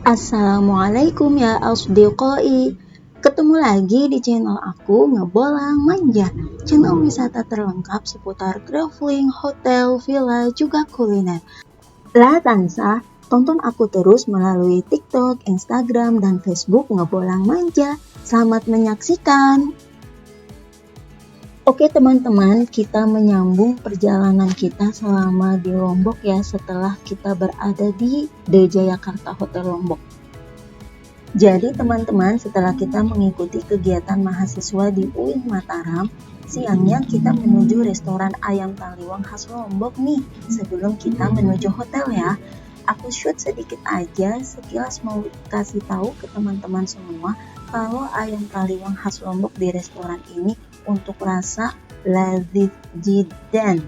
Assalamualaikum ya asdiqai. Ketemu lagi di channel aku Ngebolang Manja, channel wisata terlengkap seputar traveling, hotel, villa, juga kuliner. La tansa, tonton aku terus melalui TikTok, Instagram, dan Facebook Ngebolang Manja. Selamat menyaksikan. Oke teman-teman, kita menyambung perjalanan kita selama di Lombok ya, setelah kita berada di The Jayakarta Hotel Lombok. Jadi teman-teman, setelah kita mengikuti kegiatan mahasiswa di UIN Mataram, siangnya kita menuju restoran ayam taliwang khas Lombok nih, sebelum kita menuju hotel ya. Aku shoot sedikit aja, sekilas mau kasih tahu ke teman-teman semua kalau ayam taliwang khas Lombok di restoran ini untuk rasa lazif jiddan.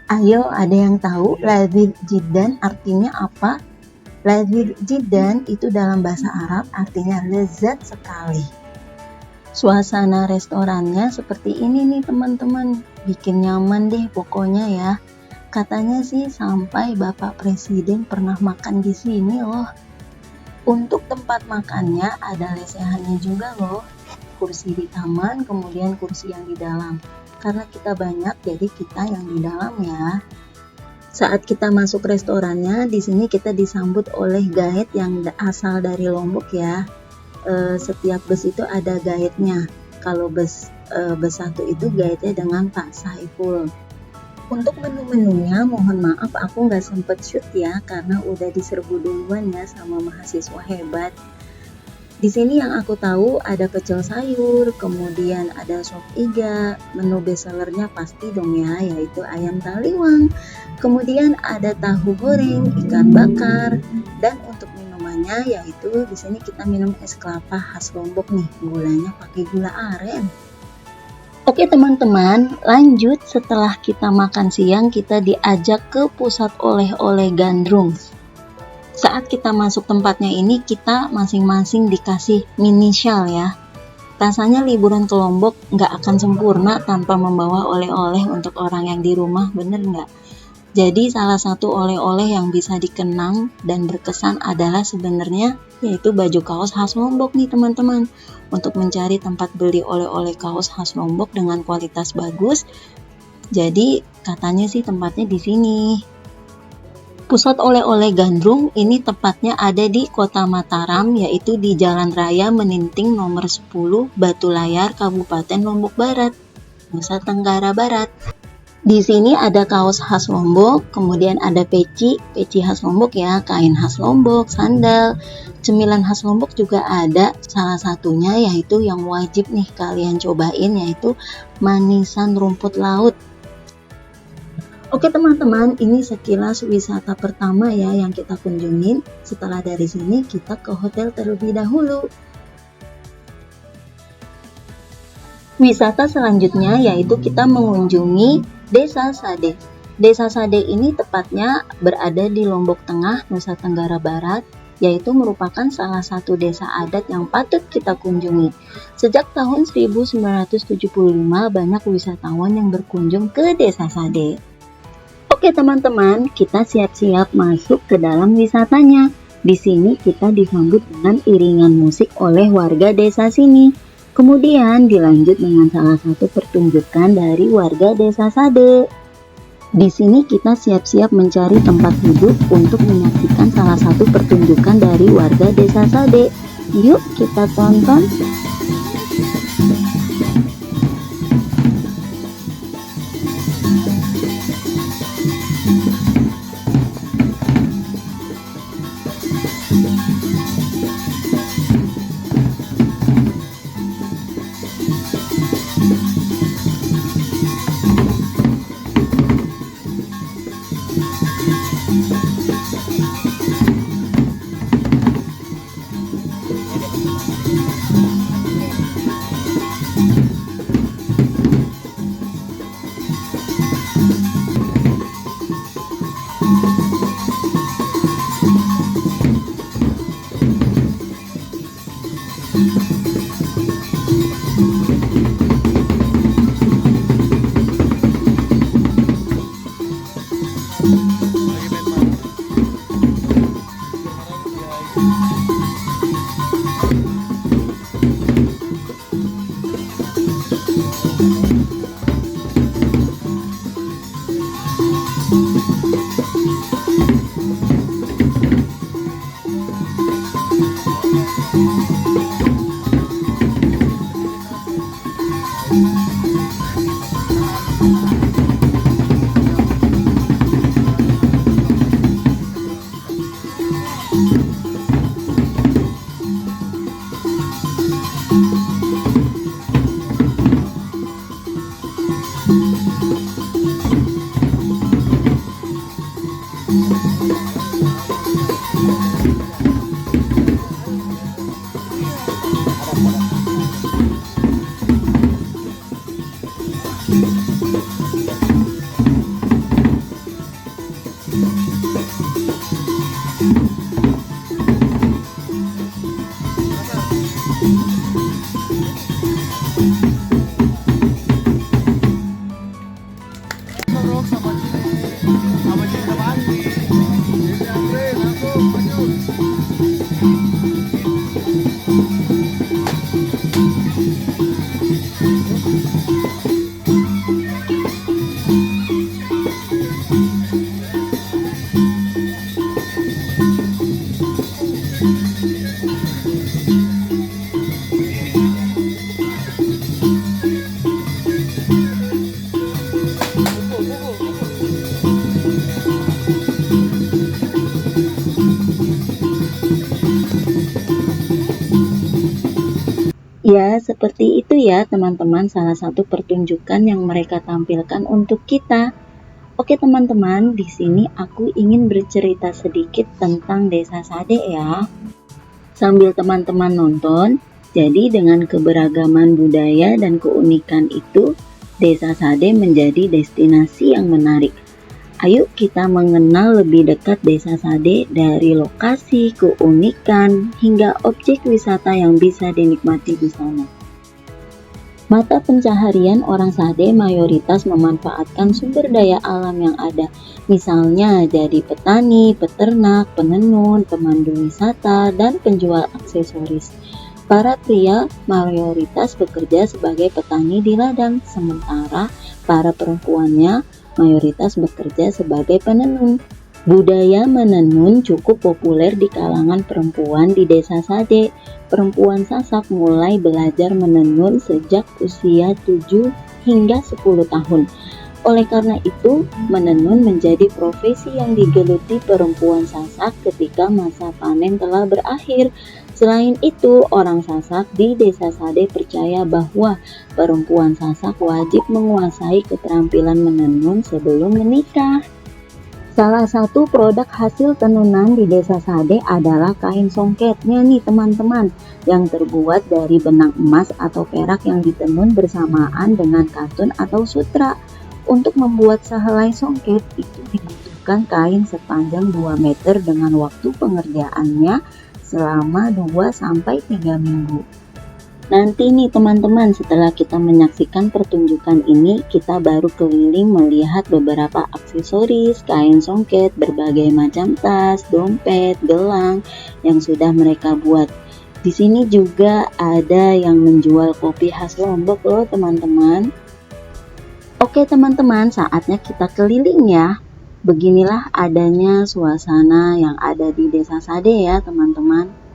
Ayo, ada yang tahu lazif jiddan artinya apa? Lazif jiddan itu dalam bahasa Arab artinya lezat sekali. Suasana restorannya seperti ini nih teman-teman, bikin nyaman deh pokoknya ya. Katanya sih sampai Bapak Presiden pernah makan di sini loh. Untuk tempat makannya ada lesehannya juga loh. Kursi di taman, kemudian kursi yang di dalam. Karena kita banyak, jadi kita yang di dalam ya. Saat kita masuk restorannya, di sini kita disambut oleh guide yang asal dari Lombok ya. Setiap bus itu ada guide-nya. Kalau bus 1 itu guide-nya dengan Pak Saiful. Untuk menu-menunya mohon maaf aku nggak sempet shoot ya karena udah diserbu duluan ya sama mahasiswa hebat. Di sini yang aku tahu ada pecel sayur, kemudian ada sop iga, menu bestsellernya pasti dong ya, yaitu ayam taliwang. Kemudian ada tahu goreng, ikan bakar, dan untuk minumannya yaitu di sini kita minum es kelapa khas Lombok nih, gulanya pakai gula aren. Oke teman-teman, lanjut setelah kita makan siang kita diajak ke pusat oleh-oleh Gandrung. Saat kita masuk tempatnya ini kita masing-masing dikasih mini shawl ya. Rasanya liburan ke Lombok nggak akan sempurna tanpa membawa oleh-oleh untuk orang yang di rumah, bener nggak? Jadi salah satu oleh-oleh yang bisa dikenang dan berkesan adalah sebenarnya yaitu baju kaos khas Lombok nih teman-teman. Untuk mencari tempat beli oleh-oleh kaos khas Lombok dengan kualitas bagus, jadi katanya sih tempatnya di sini. Pusat oleh-oleh Gandrung ini tepatnya ada di Kota Mataram, yaitu di Jalan Raya Meninting nomor 10 Batu Layar, Kabupaten Lombok Barat, Nusa Tenggara Barat. Di sini ada kaos khas Lombok, kemudian ada peci khas Lombok ya, kain khas Lombok, sandal, cemilan khas Lombok juga ada. Salah satunya yaitu yang wajib nih kalian cobain yaitu manisan rumput laut. Oke teman-teman, ini sekilas wisata pertama ya yang kita kunjungin. Setelah dari sini kita ke hotel terlebih dahulu. Wisata selanjutnya yaitu kita mengunjungi Desa Sade. Desa Sade ini tepatnya berada di Lombok Tengah, Nusa Tenggara Barat, yaitu merupakan salah satu desa adat yang patut kita kunjungi. Sejak tahun 1975 banyak wisatawan yang berkunjung ke Desa Sade. Oke teman-teman, kita siap-siap masuk ke dalam wisatanya. Di sini kita disambut dengan iringan musik oleh warga desa sini. Kemudian dilanjut dengan salah satu pertunjukan dari warga Desa Sade. Di sini kita siap-siap mencari tempat duduk untuk menyaksikan salah satu pertunjukan dari warga Desa Sade. Yuk kita tonton. Ya, seperti itu ya teman-teman, salah satu pertunjukan yang mereka tampilkan untuk kita. Oke teman-teman, di sini aku ingin bercerita sedikit tentang Desa Sade ya. Sambil teman-teman nonton, jadi dengan keberagaman budaya dan keunikan itu, Desa Sade menjadi destinasi yang menarik. Ayo kita mengenal lebih dekat Desa Sade dari lokasi, keunikan, hingga objek wisata yang bisa dinikmati di sana. Mata pencaharian orang Sade mayoritas memanfaatkan sumber daya alam yang ada, misalnya jadi petani, peternak, penenun, pemandu wisata, dan penjual aksesoris. Para pria mayoritas bekerja sebagai petani di ladang, sementara para perempuannya mayoritas bekerja sebagai penenun. Budaya menenun cukup populer di kalangan perempuan di Desa Sade. Perempuan Sasak mulai belajar menenun sejak usia 7 hingga 10 tahun. Oleh karena itu, menenun menjadi profesi yang digeluti perempuan Sasak ketika masa panen telah berakhir. Selain itu, orang Sasak di Desa Sade percaya bahwa perempuan Sasak wajib menguasai keterampilan menenun sebelum menikah. Salah satu produk hasil tenunan di Desa Sade adalah kain songketnya nih teman-teman, yang terbuat dari benang emas atau perak yang ditenun bersamaan dengan katun atau sutra. Untuk membuat sehelai songket itu dibutuhkan kain sepanjang 2 meter dengan waktu pengerjaannya selama 2-3 minggu. Nanti nih teman-teman, setelah kita menyaksikan pertunjukan ini, kita baru keliling melihat beberapa aksesoris, kain songket, berbagai macam tas, dompet, gelang yang sudah mereka buat. Di sini juga ada yang menjual kopi khas Lombok loh teman-teman. Oke teman-teman, saatnya kita keliling ya. Beginilah adanya suasana yang ada di Desa Sade ya teman-teman.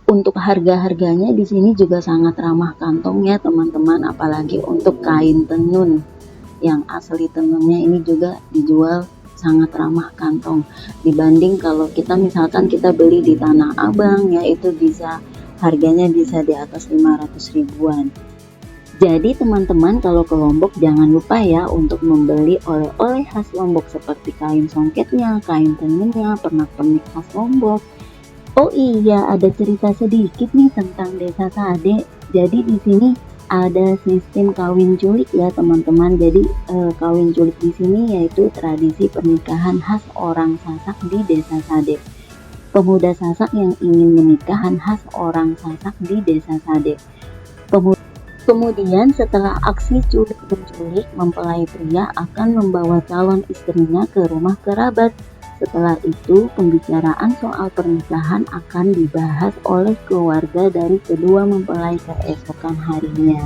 Untuk harga-harganya di sini juga sangat ramah kantong ya teman-teman, apalagi untuk kain tenun yang asli tenunnya ini juga dijual sangat ramah kantong. Dibanding kalau kita misalkan kita beli di Tanah Abang ya, itu bisa harganya bisa di atas 500 ribuan. Jadi teman-teman kalau ke Lombok jangan lupa ya untuk membeli oleh-oleh khas Lombok seperti kain songketnya, kain tenunnya, pernak-pernik khas Lombok. Oh iya, ada cerita sedikit nih tentang Desa Sade. Jadi di sini ada sistem kawin culik ya teman-teman. Jadi kawin culik di sini yaitu tradisi pernikahan khas orang Sasak di Desa Sade. Pemuda Sasak yang ingin menikahan khas orang Sasak di Desa Sade. Kemudian setelah aksi culik-menculik, mempelai pria akan membawa calon istrinya ke rumah kerabat. Setelah itu, pembicaraan soal pernikahan akan dibahas oleh keluarga dari kedua mempelai keesokan harinya.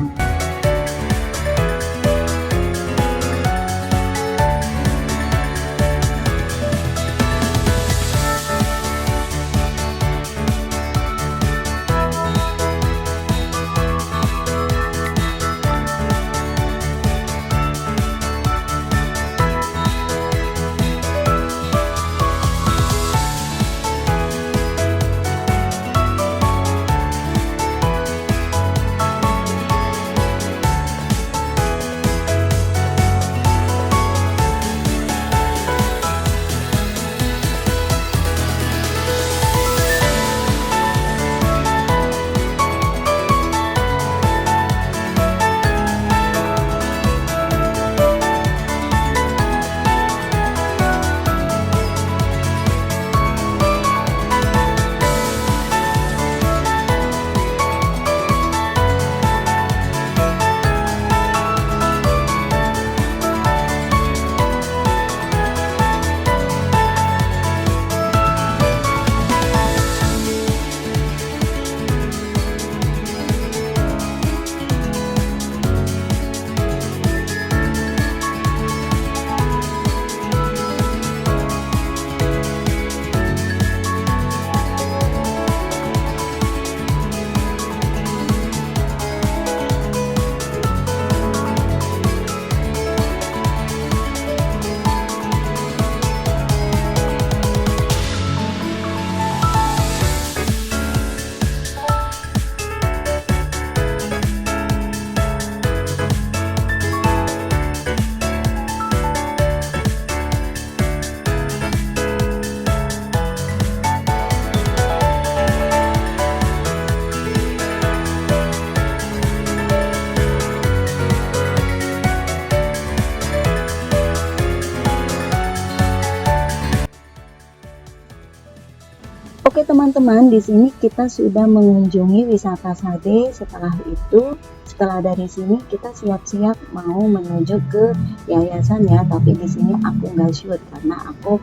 Oke teman-teman, di sini kita sudah mengunjungi wisata Sade. Setelah dari sini kita siap-siap mau menuju ke yayasan ya. Tapi di sini aku nggak shoot karena aku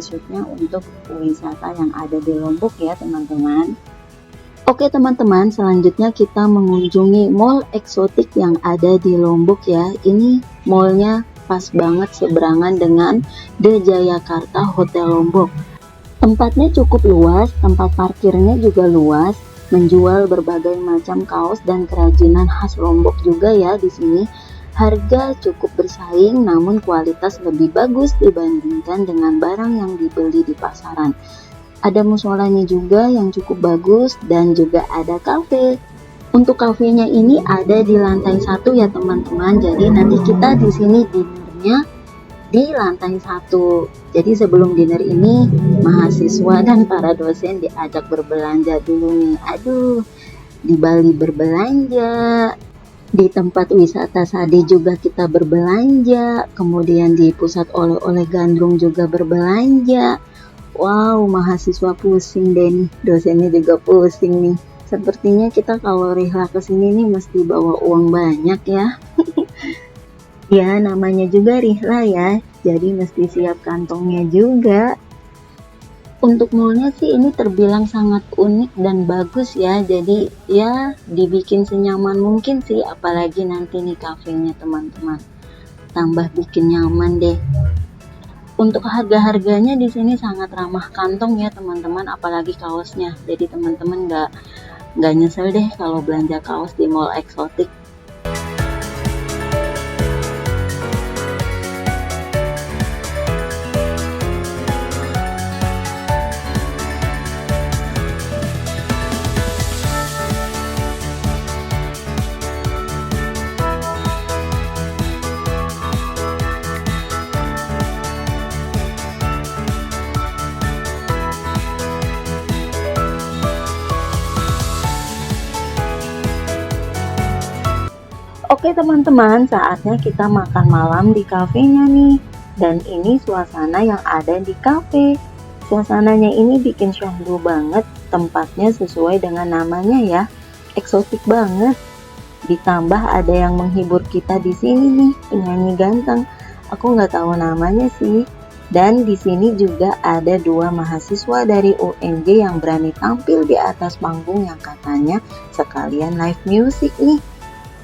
shootnya untuk wisata yang ada di Lombok ya teman-teman. Oke teman-teman, selanjutnya kita mengunjungi mall eksotik yang ada di Lombok ya. Ini mallnya pas banget seberangan dengan The Jayakarta Hotel Lombok. Tempatnya cukup luas, tempat parkirnya juga luas, menjual berbagai macam kaos dan kerajinan khas Lombok juga ya di sini. Harga cukup bersaing, namun kualitas lebih bagus dibandingkan dengan barang yang dibeli di pasaran. Ada musolanya juga yang cukup bagus dan juga ada kafe. Untuk kafenya ini ada di lantai 1 ya teman-teman. Jadi nanti kita di sini dinernya di lantai 1. Jadi sebelum dinner ini mahasiswa dan para dosen diajak berbelanja dulu nih. Aduh, di Bali berbelanja, di tempat wisata Sade juga kita berbelanja, kemudian di pusat oleh-oleh Gandrung juga berbelanja. Wow, mahasiswa pusing deh nih, dosennya juga pusing nih. Sepertinya kita kalau rihla kesini nih mesti bawa uang banyak ya. Ya, namanya juga rihla ya, jadi mesti siap kantongnya juga. Untuk mallnya sih ini terbilang sangat unik dan bagus ya, jadi ya dibikin senyaman mungkin sih, apalagi nanti nih kafenya teman-teman. Tambah bikin nyaman deh. Untuk harga-harganya di sini sangat ramah kantong ya teman-teman, apalagi kaosnya. Jadi teman-teman nggak nyesel deh kalau belanja kaos di mall eksotik. Oke teman-teman, saatnya kita makan malam di kafenya nih. Dan ini suasana yang ada di kafe. Suasananya ini bikin syahdu banget, tempatnya sesuai dengan namanya ya, eksotik banget. Ditambah ada yang menghibur kita di sini nih, penyanyi ganteng. Aku nggak tahu namanya sih. Dan di sini juga ada 2 mahasiswa dari UNJ yang berani tampil di atas panggung yang katanya sekalian live music nih.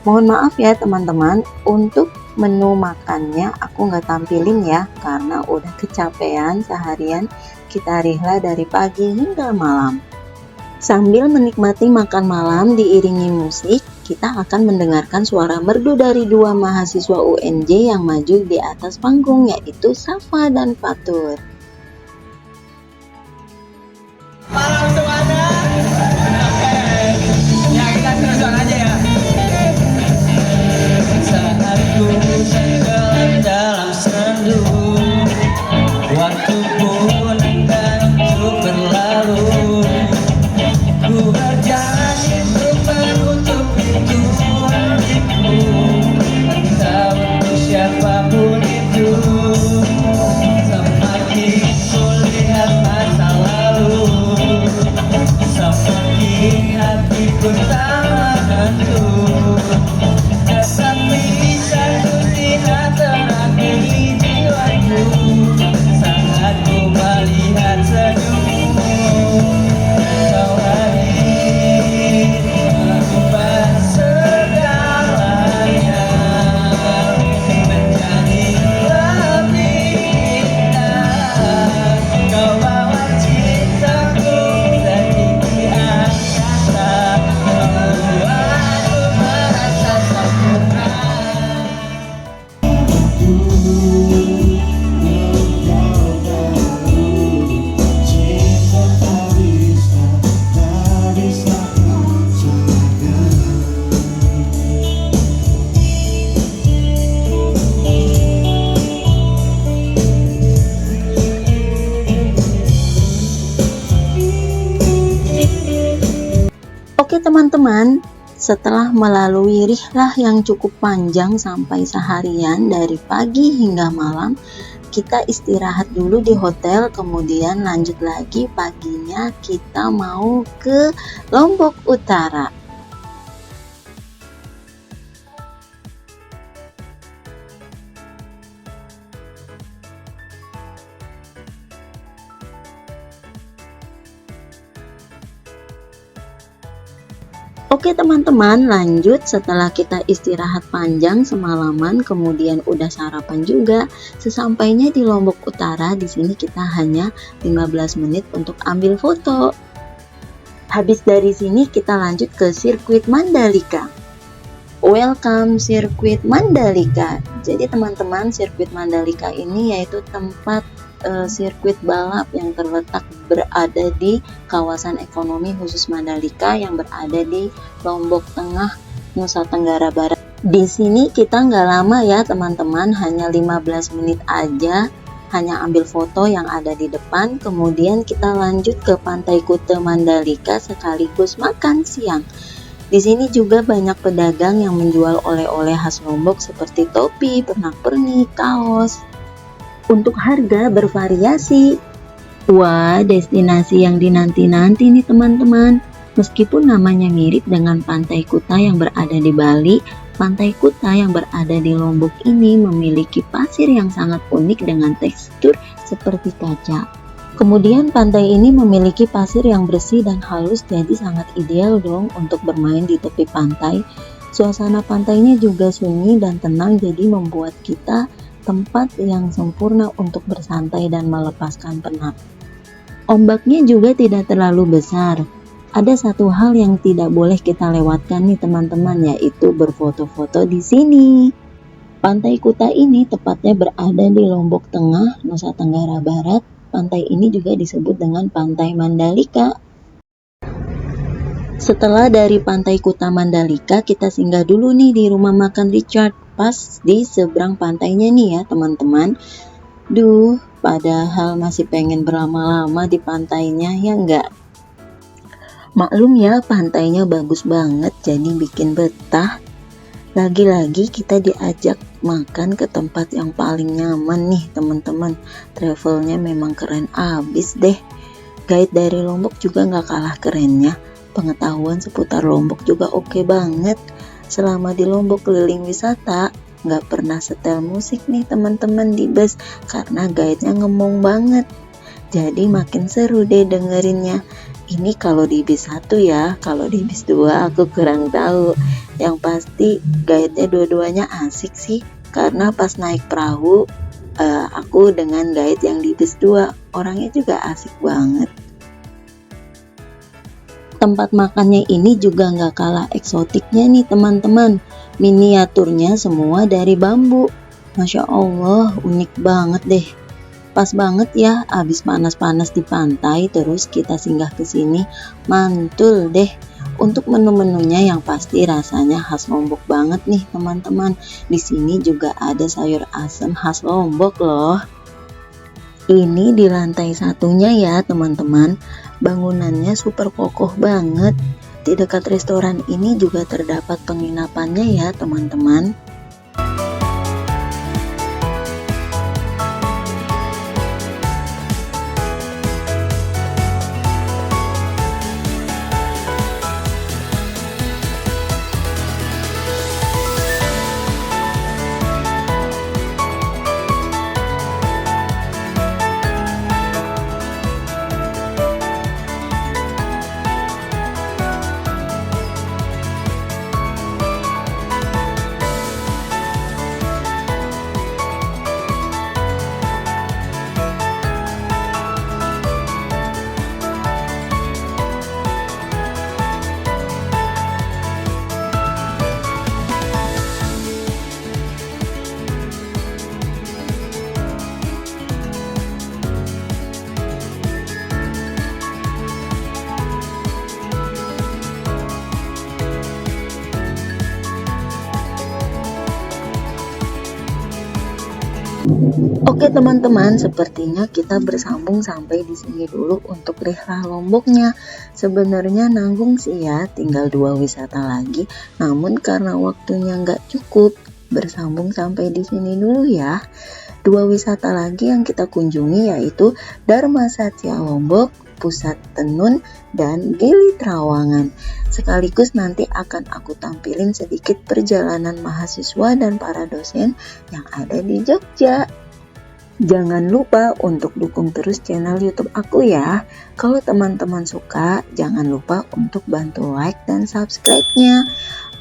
Mohon maaf ya teman-teman, untuk menu makannya aku nggak tampilin ya, karena udah kecapean seharian kita rihla dari pagi hingga malam. Sambil menikmati makan malam diiringi musik, kita akan mendengarkan suara merdu dari 2 mahasiswa UNJ yang maju di atas panggung, yaitu Safa dan Fatur. Malam semuanya. Ya kita terus aja ya. Saat ku tenggelam dalam sendu, waktu pun enggan untuk berlalu. Ku berjanji untuk menutup pintu hatiku, entah untuk siapapun itu. Semakin ku lihat masa lalu, semakin hatiku tak menentu. Tetapi satu sinar terang di jiwaku saat ku melihat senyummu. Kau hadir mengubah segalanya menjadi lebih indah. Kau bawa cintaku setinggi angkasa, membuatku merasa sempurna. Oke teman-teman, setelah melalui rihlah yang cukup panjang sampai seharian dari pagi hingga malam, kita istirahat dulu di hotel, kemudian lanjut lagi paginya kita mau ke Lombok Utara. Oke teman-teman, lanjut setelah kita istirahat panjang semalaman, kemudian udah sarapan juga. Sesampainya di Lombok Utara, di sini kita hanya 15 menit untuk ambil foto. Habis dari sini kita lanjut ke sirkuit Mandalika. Welcome sirkuit Mandalika. Jadi teman-teman, sirkuit Mandalika ini yaitu tempat sirkuit balap yang terletak berada di kawasan ekonomi khusus Mandalika yang berada di Lombok Tengah, Nusa Tenggara Barat. Di sini kita nggak lama ya teman-teman, hanya 15 menit aja, hanya ambil foto yang ada di depan, kemudian kita lanjut ke Pantai Kuta Mandalika sekaligus makan siang. Di sini juga banyak pedagang yang menjual oleh-oleh khas Lombok seperti topi, pernak-pernik, kaos. Untuk harga bervariasi. Wah, destinasi yang dinanti-nanti nih teman-teman. Meskipun namanya mirip dengan Pantai Kuta yang berada di Bali, Pantai Kuta yang berada di Lombok ini memiliki pasir yang sangat unik dengan tekstur seperti kaca. Kemudian pantai ini memiliki pasir yang bersih dan halus, jadi sangat ideal dong untuk bermain di tepi pantai. Suasana pantainya juga sunyi dan tenang, jadi membuat kita tempat yang sempurna untuk bersantai dan melepaskan penat. Ombaknya juga tidak terlalu besar. Ada satu hal yang tidak boleh kita lewatkan nih teman-teman, yaitu berfoto-foto di sini. Pantai Kuta ini tepatnya berada di Lombok Tengah, Nusa Tenggara Barat. Pantai ini juga disebut dengan Pantai Mandalika. Setelah dari Pantai Kuta Mandalika, kita singgah dulu nih di rumah makan Richard, pas di seberang pantainya nih ya teman-teman. Duh, padahal masih pengen berlama-lama di pantainya ya enggak? Maklum ya, pantainya bagus banget, jadi bikin betah. Lagi-lagi kita diajak makan ke tempat yang paling nyaman nih teman-teman. Travelnya memang keren abis deh. Guide dari Lombok juga nggak kalah kerennya. Pengetahuan seputar Lombok juga oke banget. Selama di Lombok keliling wisata, nggak pernah setel musik nih teman-teman di bus karena guide-nya ngomong banget. Jadi makin seru deh dengerinnya. Ini kalau di bis 1 ya, kalau di bis 2 aku kurang tahu. Yang pasti guide-nya dua-duanya asik sih, karena pas naik perahu aku dengan guide yang di bis 2 orangnya juga asik banget. Tempat makannya ini juga nggak kalah eksotiknya nih teman-teman. Miniaturnya semua dari bambu. Masya Allah, unik banget deh. Pas banget ya, abis panas-panas di pantai terus kita singgah ke sini, mantul deh. Untuk menu-menunya yang pasti rasanya khas Lombok banget nih teman-teman. Di sini juga ada sayur asem khas Lombok loh. Ini di lantai satunya ya teman-teman. Bangunannya super kokoh banget. Di dekat restoran ini juga terdapat penginapannya ya teman-teman. Oke teman-teman, sepertinya kita bersambung sampai di sini dulu untuk rihlah Lomboknya. Sebenarnya nanggung sih ya, tinggal 2 wisata lagi. Namun karena waktunya nggak cukup, bersambung sampai di sini dulu ya. 2 wisata lagi yang kita kunjungi yaitu Dharma Satya Lombok, Pusat Tenun, dan Gili Trawangan. Sekaligus nanti akan aku tampilin sedikit perjalanan mahasiswa dan para dosen yang ada di Jogja. Jangan lupa untuk dukung terus channel YouTube aku ya. Kalau teman-teman suka, jangan lupa untuk bantu like dan subscribe-nya.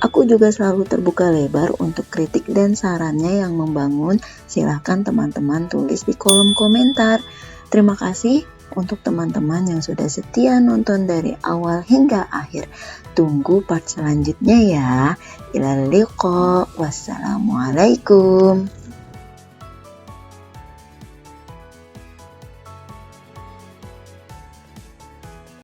Aku juga selalu terbuka lebar untuk kritik dan sarannya yang membangun. Silahkan teman-teman tulis di kolom komentar. Terima kasih untuk teman-teman yang sudah setia nonton dari awal hingga akhir. Tunggu part selanjutnya ya. Ilal liqa. Wassalamualaikum.